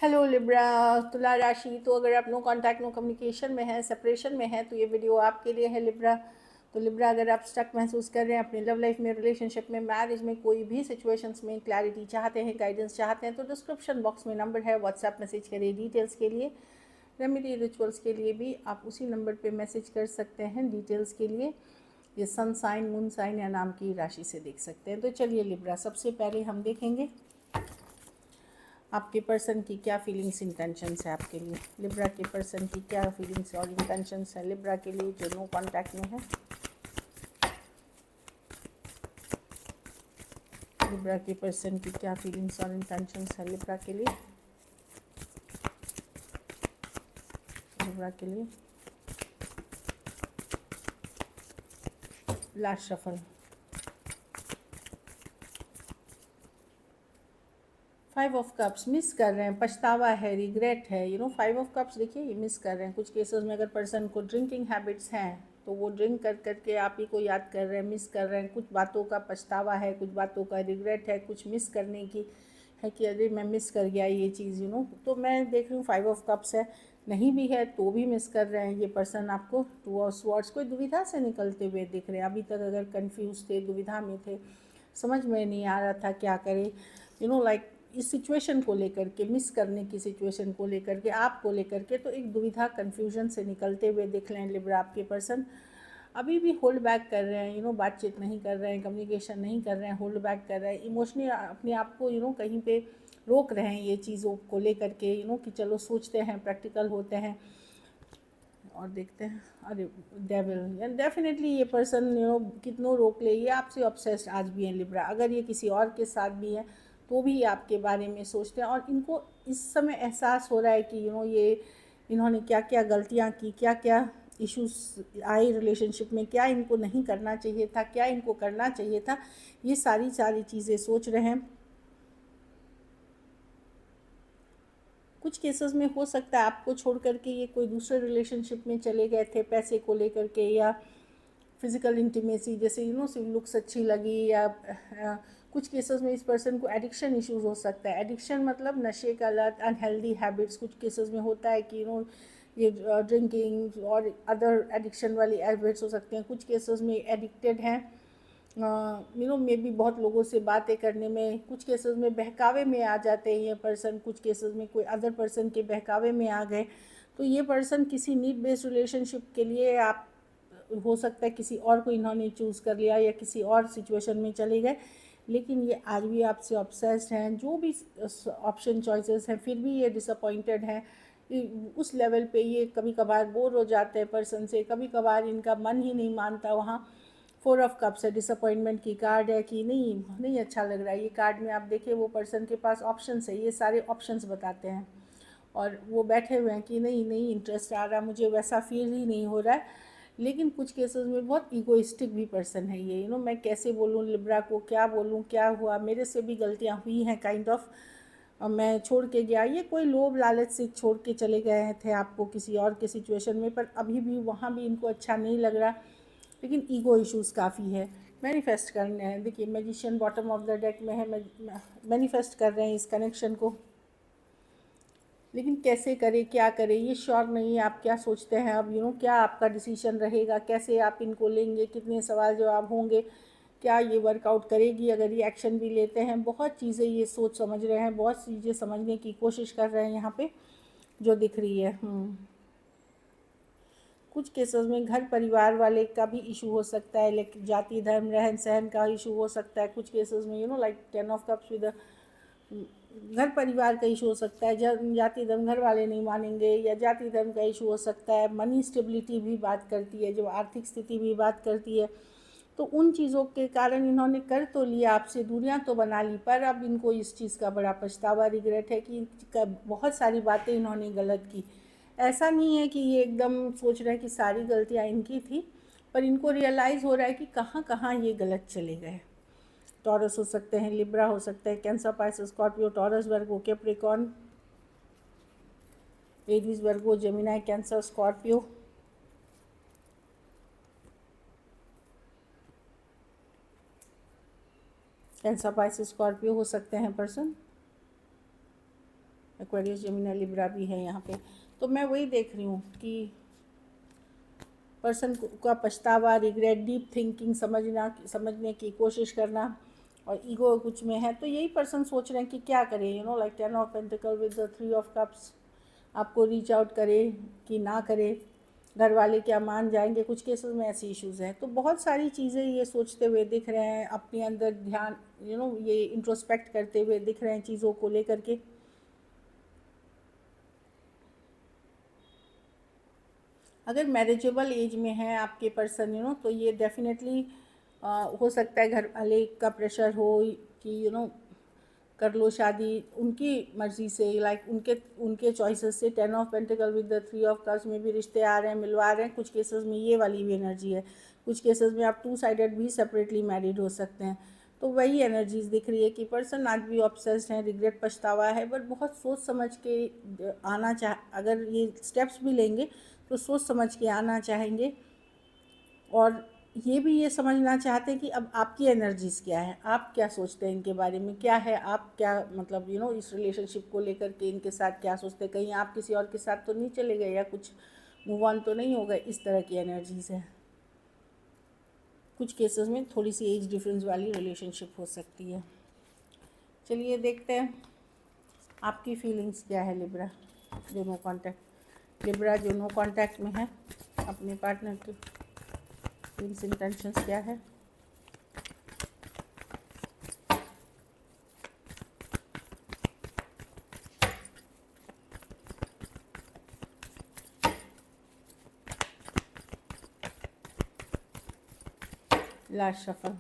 Hello Libra. तुला राशि, तो अगर आप नो कांटेक्ट नो कम्युनिकेशन में है, सेपरेशन में है, तो ये वीडियो आपके लिए है लिब्रा। तो लिब्रा, अगर आप स्टक महसूस कर रहे हैं अपनी लव लाइफ में, रिलेशनशिप में, मैरिज में, कोई भी सिचुएशंस में क्लैरिटी चाहते हैं, गाइडेंस चाहते हैं, तो डिस्क्रिप्शन बॉक्स में नंबर है, व्हाट्सएप मैसेज करिए डिटेल्स के लिए। रेमेडी रिचुअल्स के लिए भी आप उसी नंबर पर मैसेज कर सकते हैं डिटेल्स के लिए। ये सन साइन, मून साइन या नाम की राशि से देख सकते हैं। तो चलिए लिब्रा, सबसे पहले हम देखेंगे आपके पर्सन की क्या फीलिंग्स इंटेंशंस है आपके लिए। लिब्रा के पर्सन की क्या फीलिंग्स और इंटेंशंस है लिब्रा के लिए जो नो कांटेक्ट में है। लिब्रा के पर्सन की क्या फीलिंग्स और इंटेंशंस है लिब्रा के लिए। लिब्रा के लिए last shuffle. 5 of cups miss कर रहे हैं, पछतावा है, रिग्रेट है। 5 ऑफ कप्स देखिए, ये मिस कर रहे हैं। कुछ केसेस में अगर पर्सन को ड्रिंकिंग हैबिट्स हैं तो वो ड्रिंक कर करके आप ही को याद कर रहे हैं, मिस कर रहे हैं। कुछ बातों का पछतावा है, कुछ बातों का रिग्रेट है, कुछ मिस करने की है कि अरे मैं मिस कर गया ये चीज़। तो मैं देख रही हूँ 5 ऑफ कप्स है, नहीं भी है तो भी मिस कर रहे हैं ये पर्सन आपको। 2 ऑफ स्वॉर्ड्स, कोई दुविधा से निकलते हुए दिख रहे हैं। अभी तक अगर कंफ्यूज थे, दुविधा में थे, समझ में नहीं आ रहा था क्या करें, लाइक इस सिचुएशन को लेकर के, मिस करने की सिचुएशन को लेकर के, आपको लेकर के, तो एक दुविधा, कन्फ्यूजन से निकलते हुए दिख रहे हैं लिब्रा। आपके पर्सन अभी भी होल्ड बैक कर रहे हैं, बातचीत नहीं कर रहे हैं, कम्युनिकेशन नहीं कर रहे हैं, होल्ड बैक कर रहे हैं। इमोशनली अपने आप को कहीं पे रोक रहे हैं ये चीज़ों को लेकर के, कि चलो सोचते हैं, प्रैक्टिकल होते हैं और देखते हैं। अरे डेविल, डेफिनेटली ये पर्सन कितनों रोक ले, ये आपसे ऑब्सेस्ड आज भी हैं लिब्रा। अगर ये किसी और के साथ भी हैं तो भी आपके बारे में सोचते हैं, और इनको इस समय एहसास हो रहा है कि ये इन्होंने क्या क्या गलतियां की, क्या क्या इश्यूज आए रिलेशनशिप में, क्या इनको नहीं करना चाहिए था, क्या इनको करना चाहिए था। ये सारी चीज़ें सोच रहे हैं। कुछ केसेस में हो सकता है आपको छोड़ करके ये कोई दूसरे रिलेशनशिप में चले गए थे, पैसे को लेकर के, या फिज़िकल इंटीमेसी, जैसे सिर्फ लुक्स अच्छी लगी, या कुछ केसेस में इस पर्सन को एडिक्शन इश्यूज हो सकता है। एडिक्शन मतलब नशे का लत, अनहेल्दी हैबिट्स। कुछ केसेस में होता है कि ये ड्रिंकिंग और अदर एडिक्शन वाली हैबिट्स हो सकते हैं। कुछ केसेस में एडिक्टेड हैं मे भी बहुत लोगों से बातें करने में। कुछ केसेस में बहकावे में आ जाते हैं ये पर्सन, कुछ केसेस में कोई अदर पर्सन के बहकावे में आ गए। तो ये पर्सन किसी नीड बेस्ड रिलेशनशिप के लिए, आप हो सकता है किसी और को इन्होंने चूज़ कर लिया या किसी और सिचुएशन में चले गए, लेकिन ये आज भी आपसे ऑब्सेस्ड हैं। जो भी ऑप्शन चॉइसेस हैं, फिर भी ये डिसअपॉइंटेड हैं। उस लेवल पे ये कभी कभार बोर हो जाते हैं पर्सन से, कभी कभार इनका मन ही नहीं मानता वहाँ। 4 ऑफ कप्स है, डिसअपॉइंटमेंट की कार्ड है कि नहीं नहीं अच्छा लग रहा है। ये कार्ड में आप देखिए वो पर्सन के पास ऑप्शंस है, ये सारे ऑप्शंस बताते हैं, और वो बैठे हुए हैं कि नहीं नहीं इंटरेस्ट आ रहा, मुझे वैसा फील ही नहीं हो रहा है। लेकिन कुछ केसेस में बहुत ईगोइस्टिक भी पर्सन है ये। मैं कैसे बोलूँ लिब्रा को, क्या बोलूँ, क्या हुआ, मेरे से भी गलतियाँ हुई हैं काइंड ऑफ, मैं छोड़ के गया। ये कोई लोभ लालच से छोड़ के चले गए थे आपको किसी और के सिचुएशन में, पर अभी भी वहाँ भी इनको अच्छा नहीं लग रहा, लेकिन ईगो इश्यूज़ काफ़ी है। मैनिफेस्ट करने हैं, देखिए magician bottom of the deck में है, मैनिफेस्ट कर रहे हैं इस कनेक्शन को, लेकिन कैसे करें, क्या करें, ये श्योर नहीं है। आप क्या सोचते हैं अब, क्या आपका डिसीजन रहेगा, कैसे आप इनको लेंगे, कितने सवाल जवाब होंगे, क्या ये वर्कआउट करेगी अगर ये एक्शन भी लेते हैं। बहुत चीज़ें ये सोच समझ रहे हैं, बहुत चीज़ें समझने की कोशिश कर रहे हैं यहाँ पे जो दिख रही है। कुछ केसेस में घर परिवार वाले का भी इशू हो सकता है, लेकिन जाति धर्म रहन सहन का इशू हो सकता है। कुछ केसेस में लाइक 10 ऑफ कप्स विद घर परिवार का इशू हो सकता है, जाति धर्म घर वाले नहीं मानेंगे, या जाति धर्म का इशू हो सकता है। मनी स्टेबिलिटी भी बात करती है, जो आर्थिक स्थिति भी बात करती है। तो उन चीज़ों के कारण इन्होंने कर तो लिया, आपसे दूरियां तो बना ली, पर अब इनको इस चीज़ का बड़ा पछतावा, रिग्रेट है कि बहुत सारी बातें इन्होंने गलत की। ऐसा नहीं है कि ये एकदम सोच रहे हैं कि सारी गलतियाँ इनकी थी, पर इनको रियलाइज़ हो रहा है कि कहाँ कहाँ ये गलत चले गए। टॉरस हो सकते हैं, लिब्रा हो सकते हैं, Cancer, Pisces, Scorpio, Taurus, Virgo, Capricorn, Aries, Virgo, Gemini, Cancer, Scorpio, Cancer, Pisces, Scorpio हो सकते हैं पर्सन। एक्वेरियस, जेमिनी, लिब्रा भी है यहाँ पे। तो मैं वही देख रही हूँ कि पर्सन का पछतावा, रिग्रेट, डीप थिंकिंग, समझने की कोशिश करना, और ईगो कुछ में है। तो यही पर्सन सोच रहे हैं कि क्या करें, like 10 of pentacle with the 3 of cups. आपको रीच आउट करे कि ना करे, घर वाले क्या मान जाएंगे, कुछ केसेस में ऐसी इश्यूज़ हैं। तो बहुत सारी चीज़ें ये सोचते हुए दिख रहे हैं, अपने अंदर ध्यान ये इंट्रोस्पेक्ट करते हुए दिख रहे हैं चीज़ों को लेकर के। अगर मैरिजेबल एज में है आपके पर्सन, तो ये डेफिनेटली हो सकता है घर वाले का प्रेशर हो कि कर लो शादी, उनकी मर्ज़ी से, लाइक उनके उनके चॉइसेस से। 10 of pentacle with the 3 of cups में भी रिश्ते आ रहे हैं, मिलवा रहे हैं। कुछ केसेस में ये वाली भी एनर्जी है, कुछ केसेस में आप 2 साइडेड भी सेपरेटली मैरिड हो सकते हैं। तो वही एनर्जीज दिख रही है कि पर्सन आज भी ऑब्सेस्ड है, रिग्रेट, पछतावा है, बट बहुत सोच समझ के आना अगर ये स्टेप्स भी लेंगे तो सोच समझ के आना चाहेंगे। और ये भी ये समझना चाहते हैं कि अब आपकी एनर्जीज़ क्या है, आप क्या सोचते हैं इनके बारे में, क्या है, आप क्या मतलब इस रिलेशनशिप को लेकर के इनके साथ क्या सोचते हैं, कहीं आप किसी और के साथ तो नहीं चले गए या कुछ मूव ऑन तो नहीं हो गए। इस तरह की एनर्जीज़ है। कुछ केसेस में थोड़ी सी एज डिफरेंस वाली रिलेशनशिप हो सकती है। चलिए देखते हैं आपकी फीलिंग्स क्या है लिब्रा जो नो कांटेक्ट, लिब्रा जो नो कांटेक्ट में है, अपने पार्टनर के फीलिंग्स, इंटेंशंस क्या है। Last shuffle,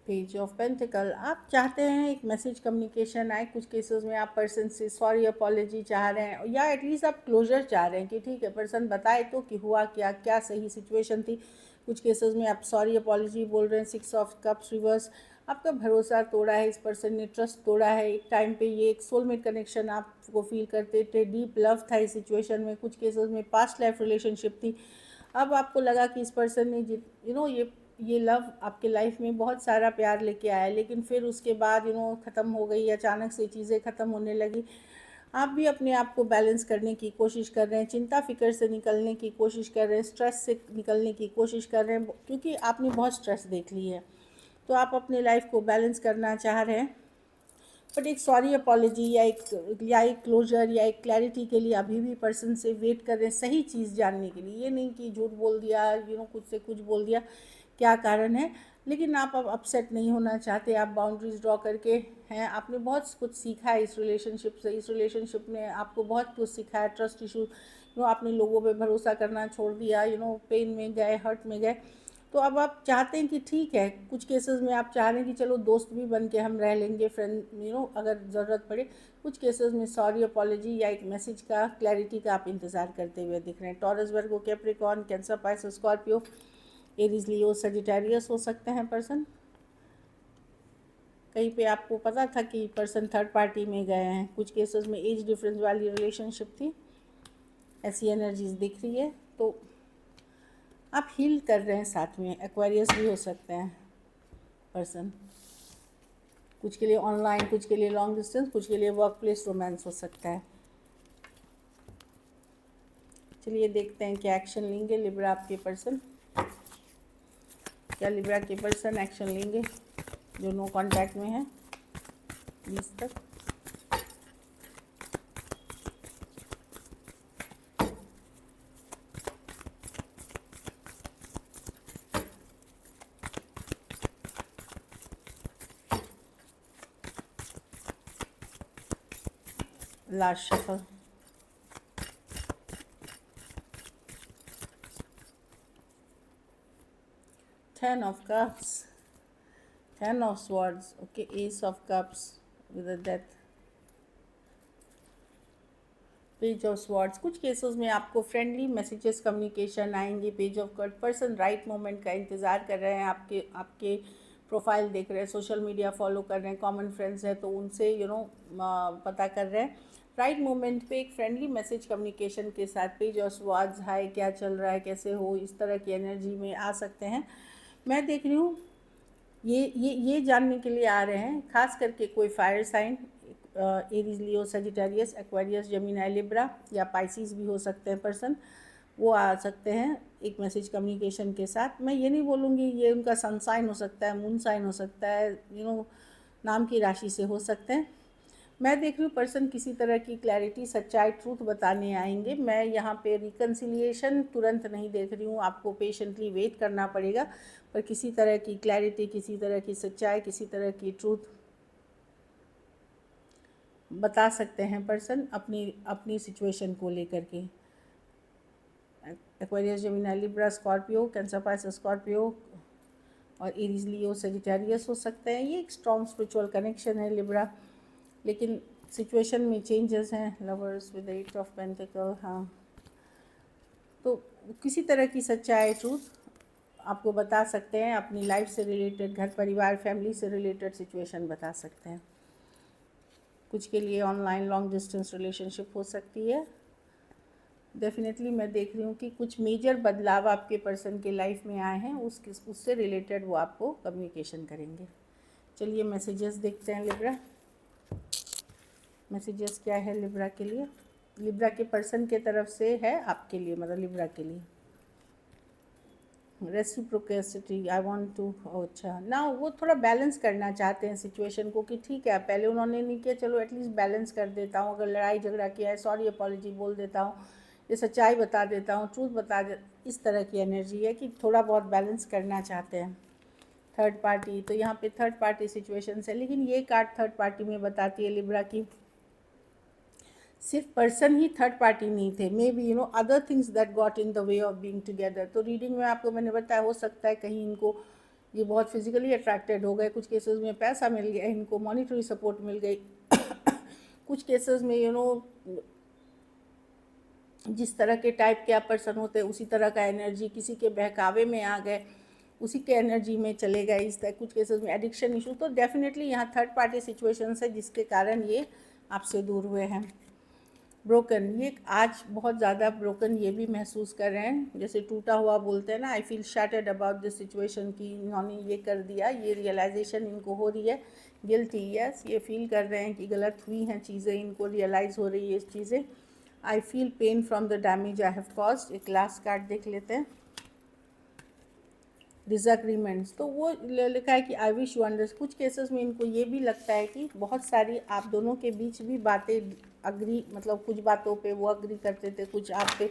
page of pentacle. आप चाहते हैं एक मैसेज कम्युनिकेशन आए। कुछ केसेस में आप पर्सन से सॉरी अपॉलजी चाह रहे हैं, या एटलीस्ट आप क्लोजर चाह रहे हैं कि ठीक है पर्सन बताए तो कि हुआ क्या, क्या सही सिचुएशन थी। कुछ केसेस में आप सॉरी अपॉलजी बोल रहे हैं। 6 ऑफ कप्स रिवर्स, आपका भरोसा तोड़ा है, इस पर्सन ने ट्रस्ट तोड़ा है। एक टाइम पे ये एक सोलमेट कनेक्शन आपको फील करते थे, डीप लव था इस सिचुएशन में। कुछ केसेस में पास्ट लाइफ रिलेशनशिप थी। अब आपको लगा कि इस पर्सन ने ये लव आपके लाइफ में बहुत सारा प्यार लेके आया, लेकिन फिर उसके बाद ख़त्म हो गई, अचानक से चीज़ें ख़त्म होने लगी। आप भी अपने आप को बैलेंस करने की कोशिश कर रहे हैं, चिंता फिक्र से निकलने की कोशिश कर रहे हैं, स्ट्रेस से निकलने की कोशिश कर रहे हैं, क्योंकि आपने बहुत स्ट्रेस देख ली है। तो आप अपने लाइफ को बैलेंस करना चाह रहे हैं, बट एक सॉरी अपॉलजी या एक क्लोजर या एक क्लैरिटी के लिए अभी भी पर्सन से वेट कर रहे हैं, सही चीज़ जानने के लिए। ये नहीं कि झूठ बोल दिया, कुछ से कुछ बोल दिया, क्या कारण है। लेकिन आप अब अपसेट नहीं होना चाहते, आप बाउंड्रीज ड्रॉ करके हैं। आपने बहुत कुछ सीखा है इस रिलेशनशिप से, इस रिलेशनशिप ने आपको बहुत कुछ सिखाया है। ट्रस्ट इशू, आपने लोगों पे भरोसा करना छोड़ दिया, पेन में गए, हर्ट में गए। तो अब आप चाहते हैं कि ठीक है, कुछ केसेस में आप चाह रहे हैं कि चलो दोस्त भी बन के हम रह लेंगे, फ्रेंड अगर ज़रूरत पड़े। कुछ केसेस में सॉरी अपॉलजी या एक मैसेज का, क्लैरिटी का आप इंतज़ार करते हुए दिख रहे हैं। Taurus, Virgo, Capricorn, Cancer, Pisces, Scorpio, Aries, Leo, Sagittarius हो सकते हैं पर्सन। कहीं पे आपको पता था कि पर्सन थर्ड पार्टी में गए हैं। कुछ केसेस में एज डिफरेंस वाली रिलेशनशिप थी, ऐसी एनर्जीज दिख रही है। तो आप हील कर रहे हैं साथ में। एक्वेरियस भी हो सकते हैं पर्सन, कुछ के लिए ऑनलाइन, कुछ के लिए लॉन्ग डिस्टेंस, कुछ के लिए वर्क प्लेस रोमांस हो सकता है। चलिए देखते हैं क्या एक्शन लेंगे लिब्रा आपके पर्सन। क्या लिब्रा के पर्सन एक्शन लेंगे जो नो कांटेक्ट में है 20 तक। Last shuffle, Ten of Cups, Ten of Swords, okay, Ace of Cups with a Death, page of swords. कुछ केसेस में आपको फ्रेंडली मैसेजेस, कम्युनिकेशन आएंगे। Page of cup, person right moment का इंतज़ार कर रहे हैं। आपके प्रोफाइल देख रहे हैं, सोशल मीडिया फॉलो कर रहे हैं, कॉमन फ्रेंड्स हैं तो उनसे पता कर रहे हैं। राइट मोमेंट पे एक फ्रेंडली मैसेज कम्युनिकेशन के साथ पेज ऑफ स्वॉर्ड्स, हाय क्या चल रहा है, कैसे हो, इस तरह की एनर्जी में आ सकते हैं। मैं देख रही हूँ ये जानने के लिए आ रहे हैं, खास करके कोई fire sign, Aries, Leo, Sagittarius, Aquarius, Gemini, Libra या पाइसिस भी हो सकते हैं पर्सन, वो आ सकते हैं एक मैसेज कम्युनिकेशन के साथ। मैं ये नहीं बोलूँगी ये उनका सन साइन हो सकता है, मून साइन हो सकता है, नाम की राशि से हो सकते हैं। मैं देख रही हूँ पर्सन किसी तरह की क्लैरिटी, सच्चाई, ट्रूथ बताने आएंगे। मैं यहाँ पे रिकन्सिलिएशन तुरंत नहीं देख रही हूँ, आपको पेशेंटली वेट करना पड़ेगा, पर किसी तरह की क्लैरिटी, किसी तरह की सच्चाई, किसी तरह की ट्रूथ बता सकते हैं पर्सन अपनी सिचुएशन को लेकर के। Aquarius, Gemini, Libra, Scorpio, Cancer, Pisces, Scorpio और एरीज, लियो, सजिटेरियस हो सकते हैं। ये एक स्ट्रॉन्ग स्पिरिचुअल कनेक्शन है लिब्रा, लेकिन सिचुएशन में चेंजेस हैं। लवर्स विद 8 ऑफ पेंटिकल, हाँ, तो किसी तरह की सच्चाई, ट्रूथ आपको बता सकते हैं, अपनी लाइफ से रिलेटेड, घर परिवार, फैमिली से रिलेटेड सिचुएशन बता सकते हैं। कुछ के लिए ऑनलाइन लॉन्ग डिस्टेंस रिलेशनशिप हो सकती है। डेफिनेटली मैं देख रही हूँ कि कुछ मेजर बदलाव आपके पर्सन के लाइफ में आए हैं, उससे रिलेटेड वो आपको कम्युनिकेशन करेंगे। चलिए मैसेजेस देखते हैं लिब्रा। मैसेजेस क्या है लिब्रा के लिए, लिब्रा के पर्सन के तरफ से है आपके लिए, मतलब लिब्रा के लिए। रेसिप्रोकेसिटी, आई वांट टू, अच्छा ना, वो थोड़ा बैलेंस करना चाहते हैं सिचुएशन को कि ठीक है पहले उन्होंने नहीं किया, चलो एटलीस्ट बैलेंस कर देता हूँ, अगर लड़ाई झगड़ा किया है सॉरी अपॉलॉजी बोल देता हूँ, ये सच्चाई बता देता हूँ, ट्रूथ बता दे, इस तरह की एनर्जी है कि थोड़ा बहुत बैलेंस करना चाहते हैं। थर्ड पार्टी, तो यहाँ पे थर्ड पार्टी सिचुएशन है, लेकिन ये कार्ड थर्ड पार्टी में बताती है लिब्रा की सिर्फ पर्सन ही थर्ड पार्टी नहीं थे, may be other things that got in the way of being together. तो रीडिंग में आपको मैंने बताया, हो सकता है कहीं इनको ये बहुत फिजिकली अट्रैक्टेड हो गए, कुछ केसेस में पैसा मिल गया इनको, मॉनिटरी सपोर्ट मिल गई कुछ केसेस में जिस तरह के टाइप के आप पर्सन होते हैं उसी तरह का एनर्जी, किसी के बहकावे में आ गए, उसी के एनर्जी में चले गए, इस तरह कुछ केसेस में एडिक्शन इशू। तो डेफिनेटली यहाँ थर्ड पार्टी सिचुएशंस है जिसके कारण ये आपसे दूर हुए हैं। ब्रोकन, ये आज बहुत ज़्यादा ब्रोकन ये भी महसूस कर रहे हैं, जैसे टूटा हुआ बोलते हैं ना, I feel shattered about this situation की इन्होंने ये कर दिया, ये रियलाइजेशन इनको हो रही है। गिल्टी, यस, ये फील कर रहे हैं कि गलत हुई हैं चीज़ें, इनको रियलाइज़ हो रही है इस चीज़ें। I feel pain from the damage I have caused. एक लास्ट कार्ड देख लेते हैं, डिसएग्रीमेंट्स। तो वो लिखा है कि आई विश यू अंडरस्टैंड। कुछ केसेस में इनको ये भी लगता है कि बहुत सारी आप दोनों के बीच भी बातें अग्री, मतलब कुछ बातों पे वो अग्री करते थे, कुछ आप पे,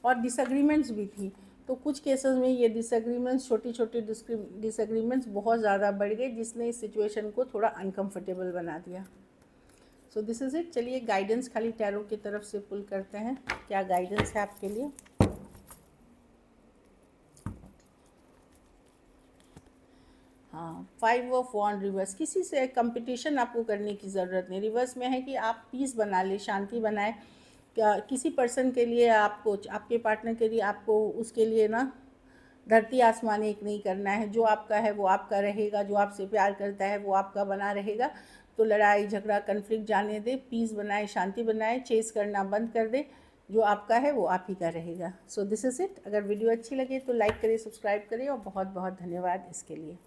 और डिसएग्रीमेंट्स भी थी। तो कुछ केसेस में ये डिसएग्रीमेंट्स, छोटी छोटी डिसएग्रीमेंट्स बहुत ज़्यादा बढ़ गए, जिसने इस सिचुएशन को थोड़ा अनकम्फर्टेबल बना दिया। So this is it. चलिए गाइडेंस खाली टैरो की तरफ से पुल करते हैं, क्या गाइडेंस है आपके लिए। हाँ, 5 ऑफ वॉन्ड रिवर्स, किसी से कंपटीशन आपको करने की ज़रूरत नहीं। रिवर्स में है कि आप पीस बना ले, शांति बनाए, क्या किसी पर्सन के लिए आपको, आपके पार्टनर के लिए आपको, उसके लिए ना धरती आसमान एक नहीं करना है। जो आपका है वो आपका रहेगा, जो आपसे प्यार करता है वो आपका बना रहेगा। तो लड़ाई झगड़ा कन्फ्लिक्ट जाने दे, पीस बनाए, शांति बनाए, चेस करना बंद कर दे, जो आपका है वो आप ही का रहेगा। So this is it. अगर वीडियो अच्छी लगे तो लाइक करिए, सब्सक्राइब करिए, और बहुत बहुत धन्यवाद इसके लिए।